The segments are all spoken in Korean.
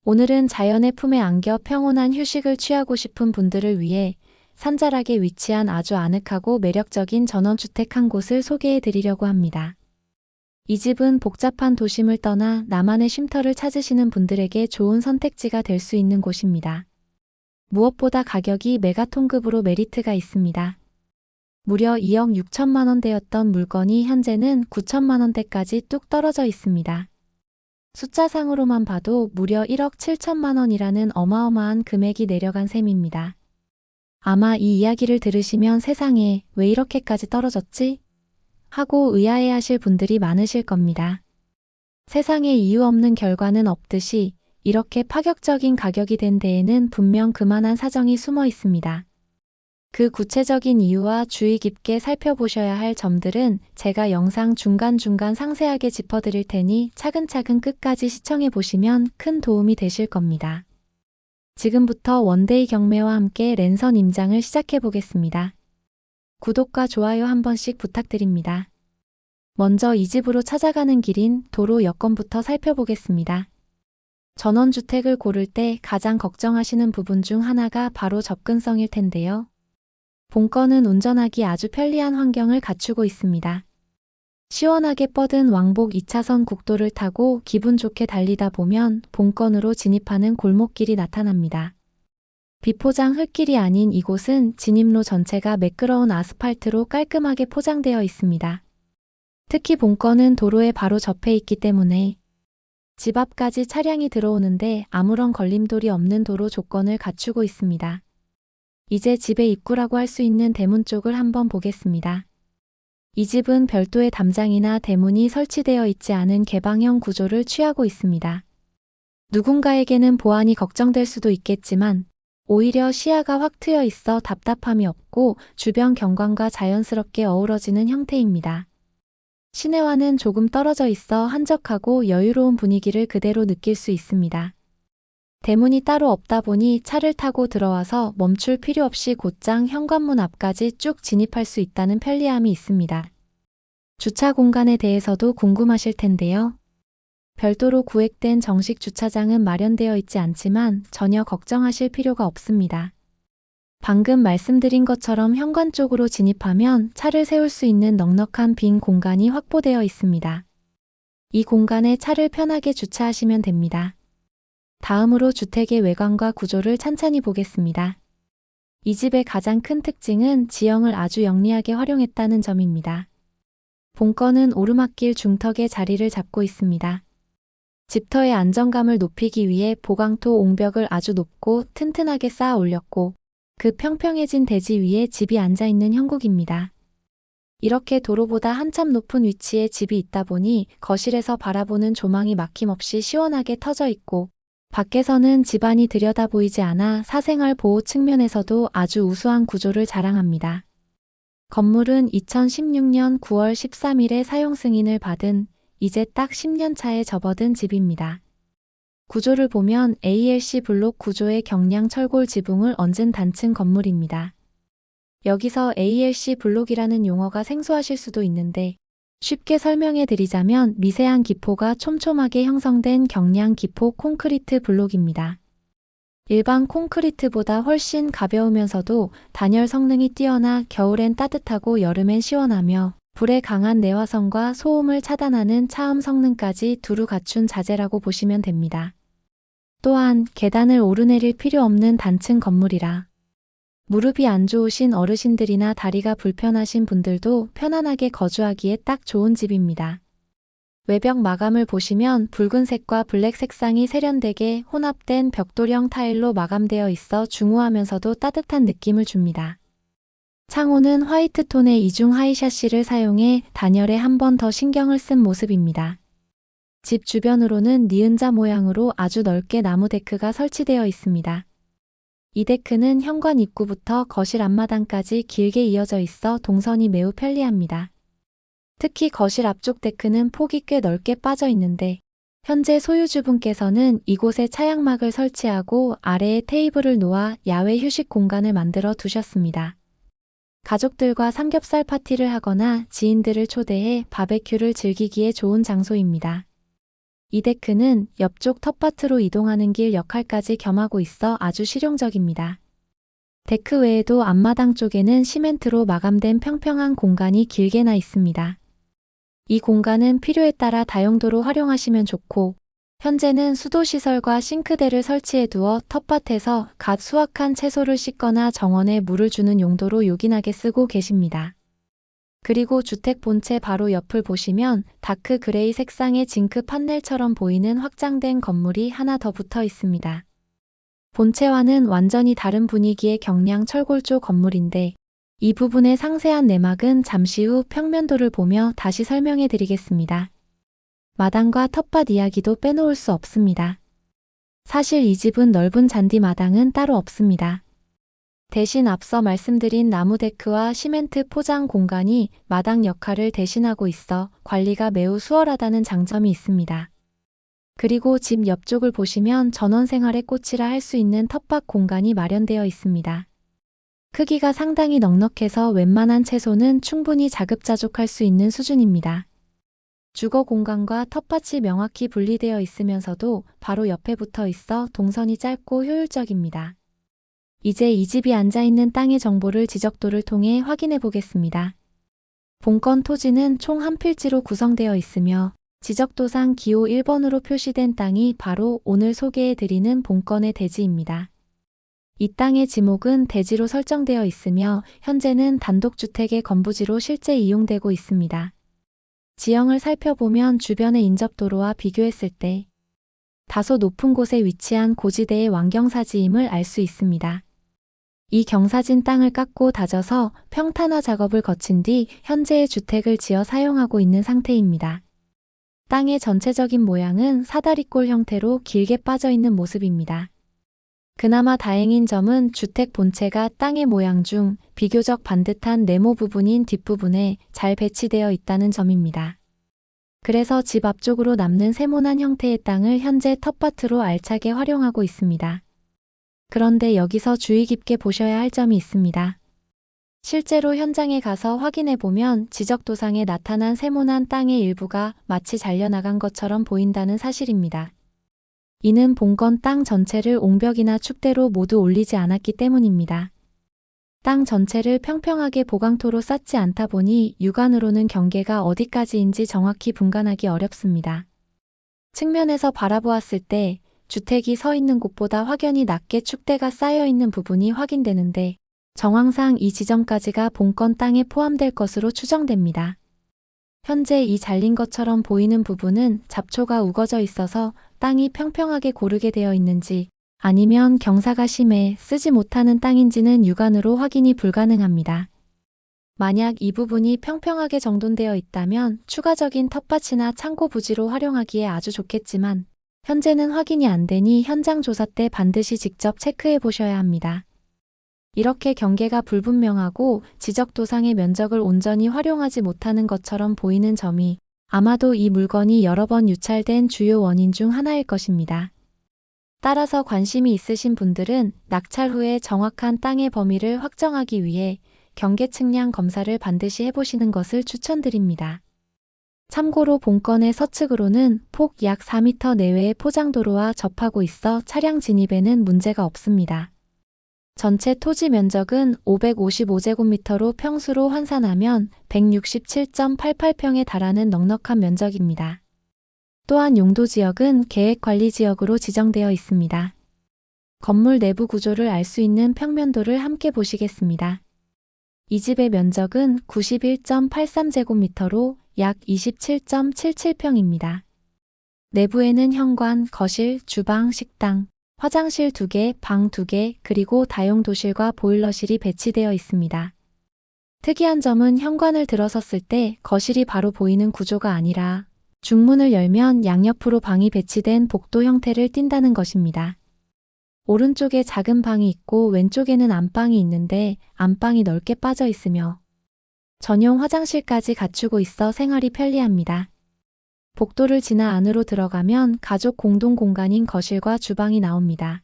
오늘은 자연의 품에 안겨 평온한 휴식을 취하고 싶은 분들을 위해 산자락에 위치한 아주 아늑하고 매력적인 전원주택 한 곳을 소개해 드리려고 합니다. 이 집은 복잡한 도심을 떠나 나만의 쉼터를 찾으시는 분들에게 좋은 선택지가 될 수 있는 곳입니다. 무엇보다 가격이 메가톤급으로 메리트가 있습니다. 무려 2억 6천만 원대였던 물건이 현재는 9천만 원대까지 뚝 떨어져 있습니다. 숫자상으로만 봐도 무려 1억 7천만 원이라는 어마어마한 금액이 내려간 셈입니다. 아마 이 이야기를 들으시면 세상에 왜 이렇게까지 떨어졌지? 하고 의아해하실 분들이 많으실 겁니다. 세상에 이유 없는 결과는 없듯이 이렇게 파격적인 가격이 된 데에는 분명 그만한 사정이 숨어 있습니다. 그 구체적인 이유와 주의 깊게 살펴보셔야 할 점들은 제가 영상 중간중간 상세하게 짚어드릴 테니 차근차근 끝까지 시청해 보시면 큰 도움이 되실 겁니다. 지금부터 원데이 경매와 함께 랜선 임장을 시작해 보겠습니다. 구독과 좋아요 한 번씩 부탁드립니다. 먼저 이 집으로 찾아가는 길인 도로 여건부터 살펴보겠습니다. 전원주택을 고를 때 가장 걱정하시는 부분 중 하나가 바로 접근성일 텐데요. 본건은 운전하기 아주 편리한 환경을 갖추고 있습니다. 시원하게 뻗은 왕복 2차선 국도를 타고 기분 좋게 달리다 보면 본건으로 진입하는 골목길이 나타납니다. 비포장 흙길이 아닌 이곳은 진입로 전체가 매끄러운 아스팔트로 깔끔하게 포장되어 있습니다. 특히 본건은 도로에 바로 접해 있기 때문에 집 앞까지 차량이 들어오는데 아무런 걸림돌이 없는 도로 조건을 갖추고 있습니다. 이제 집의 입구라고 할 수 있는 대문 쪽을 한번 보겠습니다. 이 집은 별도의 담장이나 대문이 설치되어 있지 않은 개방형 구조를 취하고 있습니다. 누군가에게는 보안이 걱정될 수도 있겠지만 오히려 시야가 확 트여 있어 답답함이 없고 주변 경관과 자연스럽게 어우러지는 형태입니다. 시내와는 조금 떨어져 있어 한적하고 여유로운 분위기를 그대로 느낄 수 있습니다. 대문이 따로 없다 보니 차를 타고 들어와서 멈출 필요 없이 곧장 현관문 앞까지 쭉 진입할 수 있다는 편리함이 있습니다. 주차 공간에 대해서도 궁금하실 텐데요. 별도로 구획된 정식 주차장은 마련되어 있지 않지만 전혀 걱정하실 필요가 없습니다. 방금 말씀드린 것처럼 현관 쪽으로 진입하면 차를 세울 수 있는 넉넉한 빈 공간이 확보되어 있습니다. 이 공간에 차를 편하게 주차하시면 됩니다. 다음으로 주택의 외관과 구조를 찬찬히 보겠습니다. 이 집의 가장 큰 특징은 지형을 아주 영리하게 활용했다는 점입니다. 본건은 오르막길 중턱에 자리를 잡고 있습니다. 집터의 안정감을 높이기 위해 보강토 옹벽을 아주 높고 튼튼하게 쌓아 올렸고 그 평평해진 대지 위에 집이 앉아 있는 형국입니다. 이렇게 도로보다 한참 높은 위치에 집이 있다 보니 거실에서 바라보는 조망이 막힘없이 시원하게 터져 있고 밖에서는 집안이 들여다 보이지 않아 사생활 보호 측면에서도 아주 우수한 구조를 자랑합니다. 건물은 2016년 9월 13일에 사용 승인을 받은 이제 딱 10년 차에 접어든 집입니다. 구조를 보면 ALC 블록 구조의 경량 철골 지붕을 얹은 단층 건물입니다. 여기서 ALC 블록이라는 용어가 생소하실 수도 있는데 쉽게 설명해 드리자면 미세한 기포가 촘촘하게 형성된 경량 기포 콘크리트 블록입니다. 일반 콘크리트보다 훨씬 가벼우면서도 단열 성능이 뛰어나 겨울엔 따뜻하고 여름엔 시원하며 불에 강한 내화성과 소음을 차단하는 차음 성능까지 두루 갖춘 자재라고 보시면 됩니다. 또한 계단을 오르내릴 필요 없는 단층 건물이라 무릎이 안 좋으신 어르신들이나 다리가 불편하신 분들도 편안하게 거주하기에 딱 좋은 집입니다. 외벽 마감을 보시면 붉은색과 블랙 색상이 세련되게 혼합된 벽돌형 타일로 마감되어 있어 중후하면서도 따뜻한 느낌을 줍니다. 창호는 화이트톤의 이중 하이샤시를 사용해 단열에 한 번 더 신경을 쓴 모습입니다. 집 주변으로는 니은자 모양으로 아주 넓게 나무 데크가 설치되어 있습니다. 이 데크는 현관 입구부터 거실 앞마당까지 길게 이어져 있어 동선이 매우 편리합니다. 특히 거실 앞쪽 데크는 폭이 꽤 넓게 빠져 있는데 현재 소유주분께서는 이곳에 차양막을 설치하고 아래에 테이블을 놓아 야외 휴식 공간을 만들어 두셨습니다. 가족들과 삼겹살 파티를 하거나 지인들을 초대해 바베큐를 즐기기에 좋은 장소입니다. 이 데크는 옆쪽 텃밭으로 이동하는 길 역할까지 겸하고 있어 아주 실용적입니다. 데크 외에도 앞마당 쪽에는 시멘트로 마감된 평평한 공간이 길게 나 있습니다. 이 공간은 필요에 따라 다용도로 활용하시면 좋고, 현재는 수도시설과 싱크대를 설치해 두어 텃밭에서 갓 수확한 채소를 씻거나 정원에 물을 주는 용도로 요긴하게 쓰고 계십니다. 그리고 주택 본체 바로 옆을 보시면 다크 그레이 색상의 징크 판넬처럼 보이는 확장된 건물이 하나 더 붙어 있습니다. 본체와는 완전히 다른 분위기의 경량 철골조 건물인데, 이 부분의 상세한 내막은 잠시 후 평면도를 보며 다시 설명해 드리겠습니다. 마당과 텃밭 이야기도 빼놓을 수 없습니다. 사실 이 집은 넓은 잔디 마당은 따로 없습니다. 대신 앞서 말씀드린 나무 데크와 시멘트 포장 공간이 마당 역할을 대신하고 있어 관리가 매우 수월하다는 장점이 있습니다. 그리고 집 옆쪽을 보시면 전원 생활의 꽃이라 할 수 있는 텃밭 공간이 마련되어 있습니다. 크기가 상당히 넉넉해서 웬만한 채소는 충분히 자급자족할 수 있는 수준입니다. 주거 공간과 텃밭이 명확히 분리되어 있으면서도 바로 옆에 붙어 있어 동선이 짧고 효율적입니다. 이제 이 집이 앉아있는 땅의 정보를 지적도를 통해 확인해 보겠습니다. 본건 토지는 총 한 필지로 구성되어 있으며 지적도상 기호 1번으로 표시된 땅이 바로 오늘 소개해 드리는 본건의 대지입니다. 이 땅의 지목은 대지로 설정되어 있으며 현재는 단독주택의 건부지로 실제 이용되고 있습니다. 지형을 살펴보면 주변의 인접도로와 비교했을 때 다소 높은 곳에 위치한 고지대의 완경사지임을 알 수 있습니다. 이 경사진 땅을 깎고 다져서 평탄화 작업을 거친 뒤 현재의 주택을 지어 사용하고 있는 상태입니다. 땅의 전체적인 모양은 사다리꼴 형태로 길게 빠져 있는 모습입니다. 그나마 다행인 점은 주택 본체가 땅의 모양 중 비교적 반듯한 네모 부분인 뒷부분에 잘 배치되어 있다는 점입니다. 그래서 집 앞쪽으로 남는 세모난 형태의 땅을 현재 텃밭으로 알차게 활용하고 있습니다. 그런데 여기서 주의 깊게 보셔야 할 점이 있습니다. 실제로 현장에 가서 확인해 보면 지적도상에 나타난 세모난 땅의 일부가 마치 잘려나간 것처럼 보인다는 사실입니다. 이는 본건 땅 전체를 옹벽이나 축대로 모두 올리지 않았기 때문입니다. 땅 전체를 평평하게 보강토로 쌓지 않다 보니 육안으로는 경계가 어디까지인지 정확히 분간하기 어렵습니다. 측면에서 바라보았을 때 주택이 서 있는 곳보다 확연히 낮게 축대가 쌓여 있는 부분이 확인되는데 정황상 이 지점까지가 본건 땅에 포함될 것으로 추정됩니다. 현재 이 잘린 것처럼 보이는 부분은 잡초가 우거져 있어서 땅이 평평하게 고르게 되어 있는지 아니면 경사가 심해 쓰지 못하는 땅인지는 육안으로 확인이 불가능합니다. 만약 이 부분이 평평하게 정돈되어 있다면 추가적인 텃밭이나 창고 부지로 활용하기에 아주 좋겠지만 현재는 확인이 안 되니 현장 조사 때 반드시 직접 체크해 보셔야 합니다. 이렇게 경계가 불분명하고 지적도상의 면적을 온전히 활용하지 못하는 것처럼 보이는 점이 아마도 이 물건이 여러 번 유찰된 주요 원인 중 하나일 것입니다. 따라서 관심이 있으신 분들은 낙찰 후에 정확한 땅의 범위를 확정하기 위해 경계 측량 검사를 반드시 해보시는 것을 추천드립니다. 참고로 본건의 서측으로는 폭 약 4m 내외의 포장도로와 접하고 있어 차량 진입에는 문제가 없습니다. 전체 토지 면적은 555제곱미터로 평수로 환산하면 167.88평에 달하는 넉넉한 면적입니다. 또한 용도지역은 계획관리지역으로 지정되어 있습니다. 건물 내부 구조를 알 수 있는 평면도를 함께 보시겠습니다. 이 집의 면적은 91.83제곱미터로 약 27.77평입니다. 내부에는 현관, 거실, 주방, 식당, 화장실 2개, 방 2개, 그리고 다용도실과 보일러실이 배치되어 있습니다. 특이한 점은 현관을 들어섰을 때 거실이 바로 보이는 구조가 아니라 중문을 열면 양옆으로 방이 배치된 복도 형태를 띈다는 것입니다. 오른쪽에 작은 방이 있고 왼쪽에는 안방이 있는데 안방이 넓게 빠져 있으며 전용 화장실까지 갖추고 있어 생활이 편리합니다. 복도를 지나 안으로 들어가면 가족 공동 공간인 거실과 주방이 나옵니다.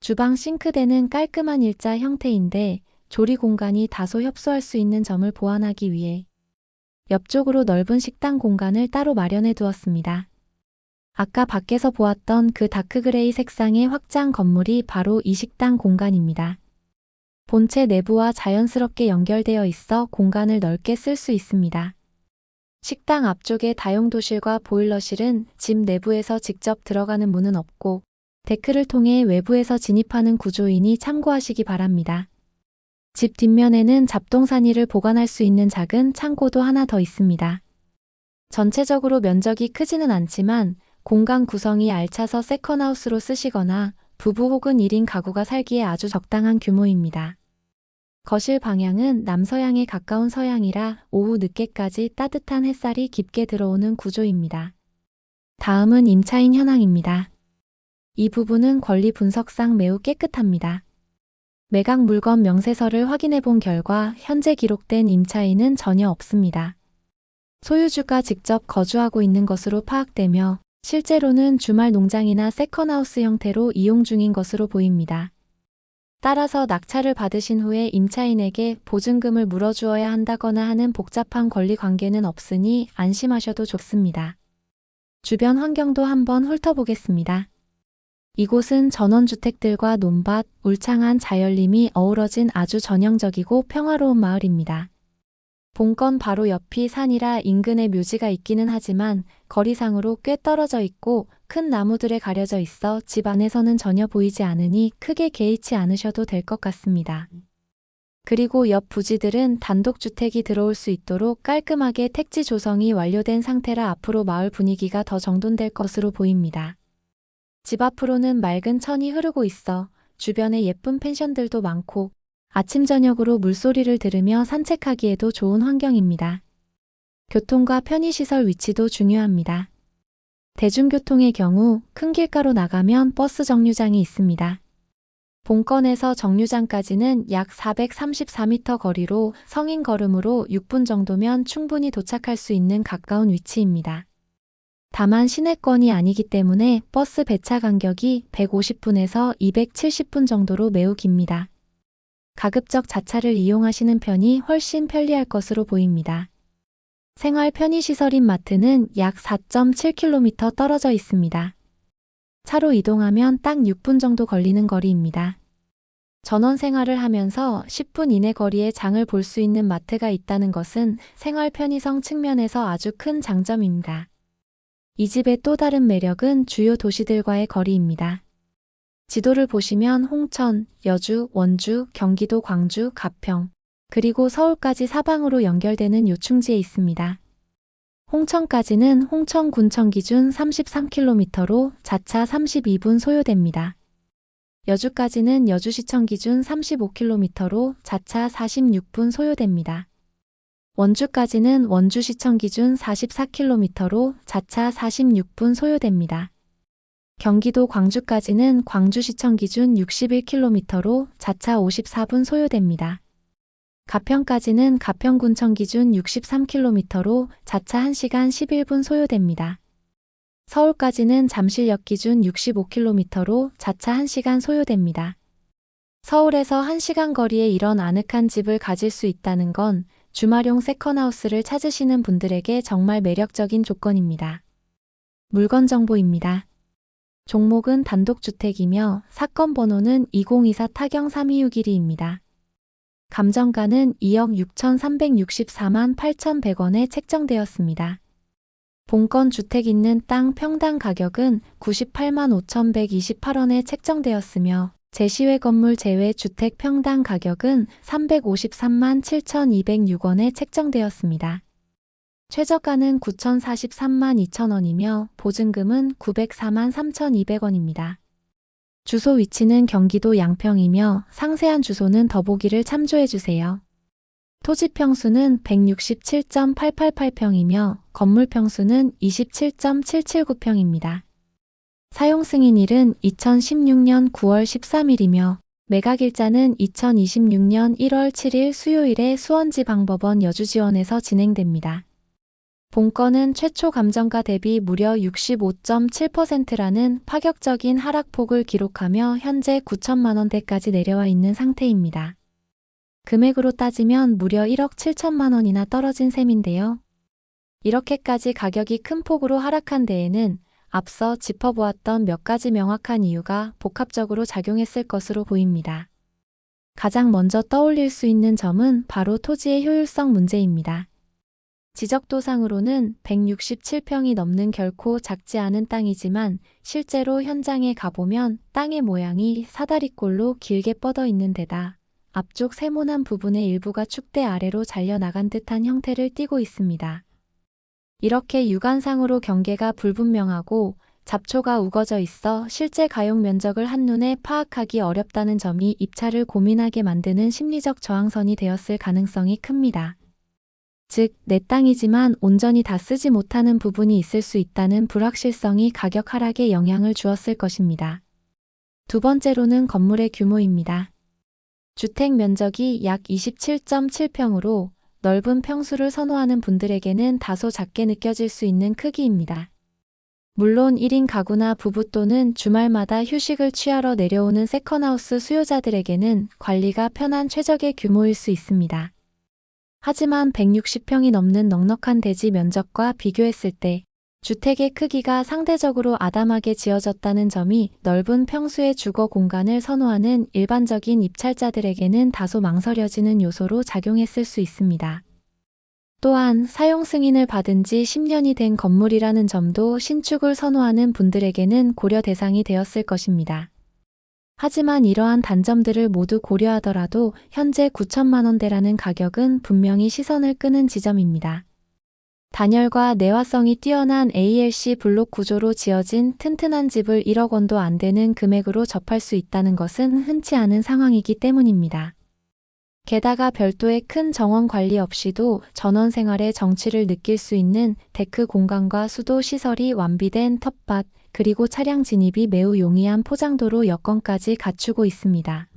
주방 싱크대는 깔끔한 일자 형태인데 조리 공간이 다소 협소할 수 있는 점을 보완하기 위해 옆쪽으로 넓은 식당 공간을 따로 마련해 두었습니다. 아까 밖에서 보았던 그 다크그레이 색상의 확장 건물이 바로 이 식당 공간입니다. 본체 내부와 자연스럽게 연결되어 있어 공간을 넓게 쓸 수 있습니다. 식당 앞쪽에 다용도실과 보일러실은 집 내부에서 직접 들어가는 문은 없고 데크를 통해 외부에서 진입하는 구조이니 참고하시기 바랍니다. 집 뒷면에는 잡동사니를 보관할 수 있는 작은 창고도 하나 더 있습니다. 전체적으로 면적이 크지는 않지만 공간 구성이 알차서 세컨하우스로 쓰시거나 부부 혹은 1인 가구가 살기에 아주 적당한 규모입니다. 거실 방향은 남서향에 가까운 서향이라 오후 늦게까지 따뜻한 햇살이 깊게 들어오는 구조입니다. 다음은 임차인 현황입니다. 이 부분은 권리 분석상 매우 깨끗합니다. 매각 물건 명세서를 확인해 본 결과 현재 기록된 임차인은 전혀 없습니다. 소유주가 직접 거주하고 있는 것으로 파악되며 실제로는 주말 농장이나 세컨하우스 형태로 이용 중인 것으로 보입니다. 따라서 낙찰을 받으신 후에 임차인에게 보증금을 물어주어야 한다거나 하는 복잡한 권리 관계는 없으니 안심하셔도 좋습니다. 주변 환경도 한번 훑어보겠습니다. 이곳은 전원주택들과 논밭, 울창한 자연림이 어우러진 아주 전형적이고 평화로운 마을입니다. 본건 바로 옆이 산이라 인근에 묘지가 있기는 하지만 거리상으로 꽤 떨어져 있고 큰 나무들에 가려져 있어 집 안에서는 전혀 보이지 않으니 크게 개의치 않으셔도 될 것 같습니다. 그리고 옆 부지들은 단독주택이 들어올 수 있도록 깔끔하게 택지 조성이 완료된 상태라 앞으로 마을 분위기가 더 정돈될 것으로 보입니다. 집 앞으로는 맑은 천이 흐르고 있어 주변에 예쁜 펜션들도 많고 아침 저녁으로 물소리를 들으며 산책하기에도 좋은 환경입니다. 교통과 편의시설 위치도 중요합니다. 대중교통의 경우 큰 길가로 나가면 버스 정류장이 있습니다. 본건에서 정류장까지는 약 434m 거리로 성인 걸음으로 6분 정도면 충분히 도착할 수 있는 가까운 위치입니다. 다만 시내권이 아니기 때문에 버스 배차 간격이 150분에서 270분 정도로 매우 깁니다. 가급적 자차를 이용하시는 편이 훨씬 편리할 것으로 보입니다. 생활 편의시설인 마트는 약 4.7km 떨어져 있습니다. 차로 이동하면 딱 6분 정도 걸리는 거리입니다. 전원 생활을 하면서 10분 이내 거리에 장을 볼 수 있는 마트가 있다는 것은 생활 편의성 측면에서 아주 큰 장점입니다. 이 집의 또 다른 매력은 주요 도시들과의 거리입니다. 지도를 보시면 홍천, 여주, 원주, 경기도 광주, 가평, 그리고 서울까지 사방으로 연결되는 요충지에 있습니다. 홍천까지는 홍천군청 기준 33km로 자차 32분 소요됩니다. 여주까지는 여주시청 기준 35km로 자차 46분 소요됩니다. 원주까지는 원주시청 기준 44km로 자차 46분 소요됩니다. 경기도 광주까지는 광주시청 기준 61km로 자차 54분 소요됩니다. 가평까지는 가평군청 기준 63km로 자차 1시간 11분 소요됩니다. 서울까지는 잠실역 기준 65km로 자차 1시간 소요됩니다. 서울에서 1시간 거리에 이런 아늑한 집을 가질 수 있다는 건 주말용 세컨하우스를 찾으시는 분들에게 정말 매력적인 조건입니다. 물건 정보입니다. 종목은 단독주택이며 사건 번호는 2024 타경 3261입니다. 감정가는 2억 6,364만 8,100원에 책정되었습니다. 본건 주택 있는 땅 평당 가격은 98만 5,128원에 책정되었으며 제시외 건물 제외 주택 평당 가격은 353만 7,206원에 책정되었습니다. 최저가는 9,043만 2천원이며 보증금은 904만 3,200원입니다. 주소 위치는 경기도 양평이며 상세한 주소는 더보기를 참조해주세요. 토지 평수는 167.888평이며 건물 평수는 27.779평입니다. 사용 승인일은 2016년 9월 13일이며 매각일자는 2026년 1월 7일 수요일에 수원지방법원 여주지원에서 진행됩니다. 본건은 최초 감정가 대비 무려 65.7%라는 파격적인 하락폭을 기록하며 현재 9천만 원대까지 내려와 있는 상태입니다. 금액으로 따지면 무려 1억 7천만 원이나 떨어진 셈인데요. 이렇게까지 가격이 큰 폭으로 하락한 데에는 앞서 짚어보았던 몇 가지 명확한 이유가 복합적으로 작용했을 것으로 보입니다. 가장 먼저 떠올릴 수 있는 점은 바로 토지의 효율성 문제입니다. 지적도상으로는 167평이 넘는 결코 작지 않은 땅이지만 실제로 현장에 가보면 땅의 모양이 사다리꼴로 길게 뻗어 있는 데다 앞쪽 세모난 부분의 일부가 축대 아래로 잘려나간 듯한 형태를 띠고 있습니다. 이렇게 육안상으로 경계가 불분명하고 잡초가 우거져 있어 실제 가용 면적을 한눈에 파악하기 어렵다는 점이 입찰을 고민하게 만드는 심리적 저항선이 되었을 가능성이 큽니다. 즉, 내 땅이지만 온전히 다 쓰지 못하는 부분이 있을 수 있다는 불확실성이 가격 하락에 영향을 주었을 것입니다. 두 번째로는 건물의 규모입니다. 주택 면적이 약 27.7평으로 넓은 평수를 선호하는 분들에게는 다소 작게 느껴질 수 있는 크기입니다. 물론 1인 가구나 부부 또는 주말마다 휴식을 취하러 내려오는 세컨하우스 수요자들에게는 관리가 편한 최적의 규모일 수 있습니다. 하지만 160평이 넘는 넉넉한 대지 면적과 비교했을 때 주택의 크기가 상대적으로 아담하게 지어졌다는 점이 넓은 평수의 주거 공간을 선호하는 일반적인 입찰자들에게는 다소 망설여지는 요소로 작용했을 수 있습니다. 또한 사용 승인을 받은 지 10년이 된 건물이라는 점도 신축을 선호하는 분들에게는 고려 대상이 되었을 것입니다. 하지만 이러한 단점들을 모두 고려하더라도 현재 9천만 원대라는 가격은 분명히 시선을 끄는 지점입니다. 단열과 내화성이 뛰어난 ALC 블록 구조로 지어진 튼튼한 집을 1억 원도 안 되는 금액으로 접할 수 있다는 것은 흔치 않은 상황이기 때문입니다. 게다가 별도의 큰 정원 관리 없이도 전원 생활의 정취를 느낄 수 있는 데크 공간과 수도 시설이 완비된 텃밭, 그리고 차량 진입이 매우 용이한 포장도로 여건까지 갖추고 있습니다.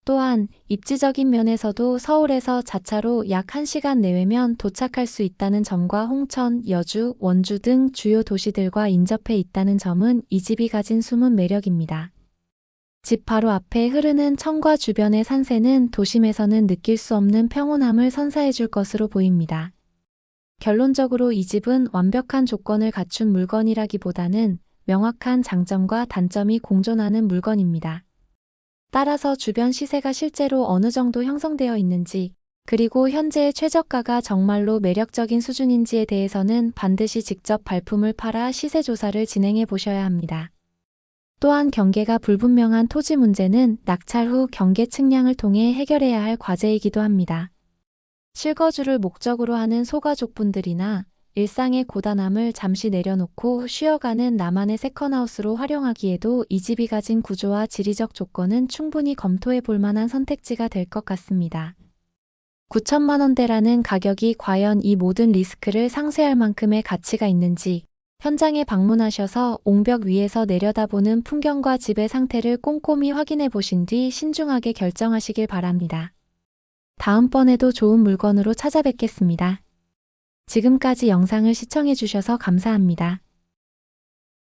또한 입지적인 면에서도 서울에서 자차로 약 1시간 내외면 도착할 수 있다는 점과 홍천, 여주, 원주 등 주요 도시들과 인접해 있다는 점은 이 집이 가진 숨은 매력입니다. 집 바로 앞에 흐르는 청과 주변의 산세는 도심에서는 느낄 수 없는 평온함을 선사해 줄 것으로 보입니다. 결론적으로 이 집은 완벽한 조건을 갖춘 물건이라기보다는 명확한 장점과 단점이 공존하는 물건입니다. 따라서 주변 시세가 실제로 어느 정도 형성되어 있는지, 그리고 현재의 최저가가 정말로 매력적인 수준인지에 대해서는 반드시 직접 발품을 팔아 시세 조사를 진행해 보셔야 합니다. 또한 경계가 불분명한 토지 문제는 낙찰 후 경계 측량을 통해 해결해야 할 과제이기도 합니다. 실거주를 목적으로 하는 소가족분들이나 일상의 고단함을 잠시 내려놓고 쉬어가는 나만의 세컨하우스로 활용하기에도 이 집이 가진 구조와 지리적 조건은 충분히 검토해 볼 만한 선택지가 될 것 같습니다. 9천만 원대라는 가격이 과연 이 모든 리스크를 상쇄할 만큼의 가치가 있는지 현장에 방문하셔서 옹벽 위에서 내려다보는 풍경과 집의 상태를 꼼꼼히 확인해 보신 뒤 신중하게 결정하시길 바랍니다. 다음번에도 좋은 물건으로 찾아뵙겠습니다. 지금까지 영상을 시청해 주셔서 감사합니다.